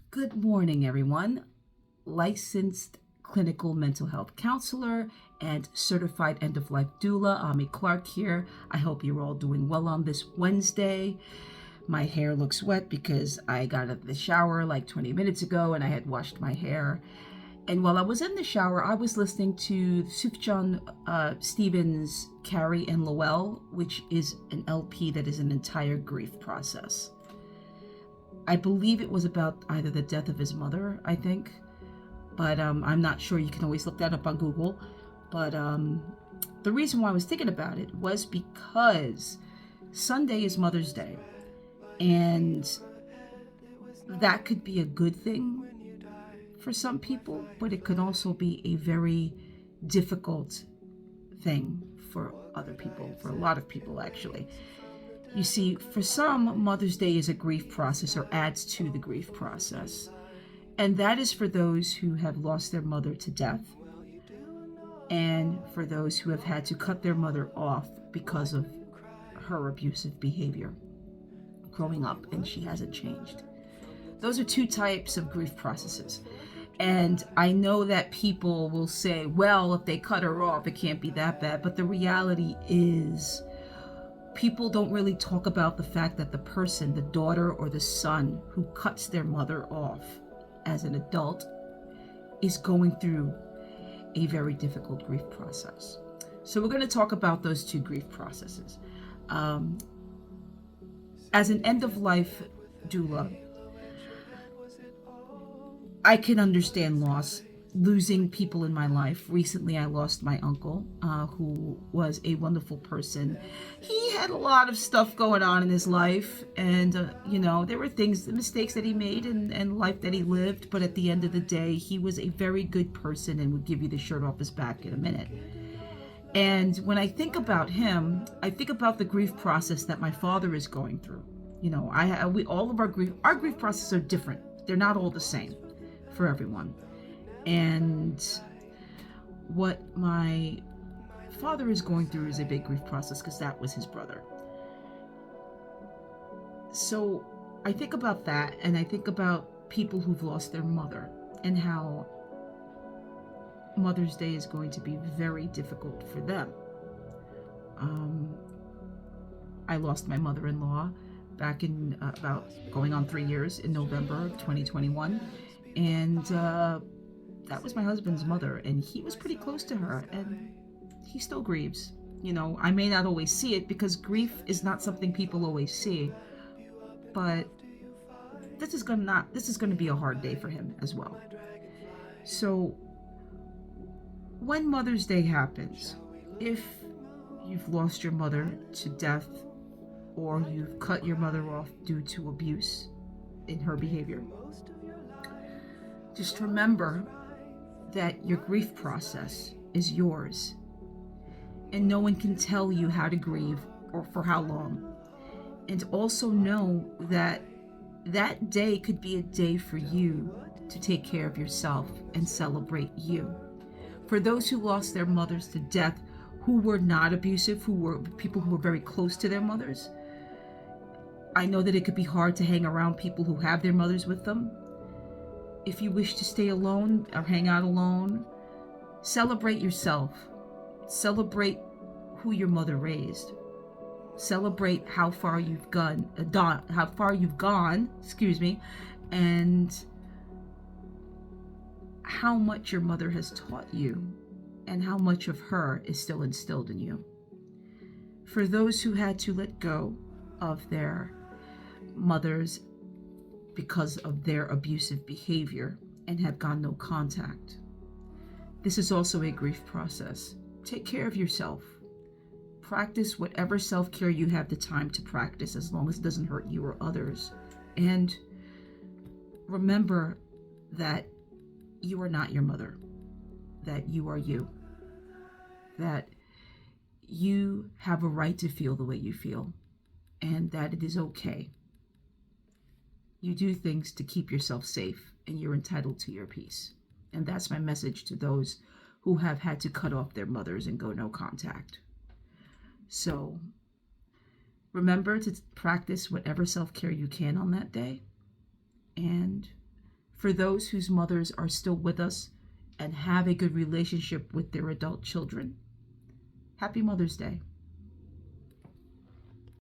Good morning, everyone. Licensed clinical mental health counselor and certified end of life doula, Ami Clark here. I hope you're all doing well on this Wednesday. My hair looks wet because I got out of the shower like 20 minutes ago and I had washed my hair. And while I was in the shower, I was listening to Sufjan Stevens' Carrie and Lowell, which is an LP that is an entire grief process. I believe it was about either the death of his mother, I think, but I'm not sure. You can always look that up on Google. But the reason why I was thinking about it was because Sunday is Mother's Day, and that could be a good thing for some people, but it could also be a very difficult thing for other people, for a lot of people actually. You see, for some, Mother's Day is a grief process or adds to the grief process. And that is for those who have lost their mother to death and for those who have had to cut their mother off because of her abusive behavior growing up and she hasn't changed. Those are two types of grief processes. And I know that people will say, well, if they cut her off, it can't be that bad. But the reality is, people don't really talk about the fact that the person, the daughter or the son who cuts their mother off as an adult is going through a very difficult grief process. So we're going to talk about those two grief processes. As an end-of-life doula, I can understand loss, losing people in my life. Recently, I lost my uncle, who was a wonderful person. He had a lot of stuff going on in his life, and there were mistakes that he made and life that he lived, but at the end of the day, he was a very good person and would give you the shirt off his back in a minute. And when I think about him, I think about the grief process that my father is going through. All of our grief processes are different. They're not all the same for everyone. And what my father is going through is a big grief process because that was his brother. So I think about that, and I think about people who've lost their mother and how Mother's Day is going to be very difficult for them. I lost my mother-in-law back in about going on 3 years in November of 2021. And that was my husband's mother, and he was pretty close to her, and he still grieves. I may not always see it because grief is not something people always see, but this is going to be a hard day for him as well. So when Mother's Day happens, if you've lost your mother to death or you've cut your mother off due to abuse in her behavior, just remember that your grief process is yours, and no one can tell you how to grieve or for how long. And also know that that day could be a day for you to take care of yourself and celebrate you. For those who lost their mothers to death, who were not abusive, who were people who were very close to their mothers, I know that it could be hard to hang around people who have their mothers with them. If you wish to stay alone or hang out alone, celebrate yourself. Celebrate who your mother raised. Celebrate how far you've gone, and how much your mother has taught you and how much of her is still instilled in you. For those who had to let go of their mothers because of their abusive behavior and have gone no contact, this is also a grief process. Take care of yourself. Practice whatever self-care you have the time to practice, as long as it doesn't hurt you or others. And remember that you are not your mother, that you are you, that you have a right to feel the way you feel, and that it is okay. You do things to keep yourself safe, and you're entitled to your peace. And that's my message to those who have had to cut off their mothers and go no contact. So remember to practice whatever self-care you can on that day, and for those whose mothers are still with us and have a good relationship with their adult children. Happy Mother's Day.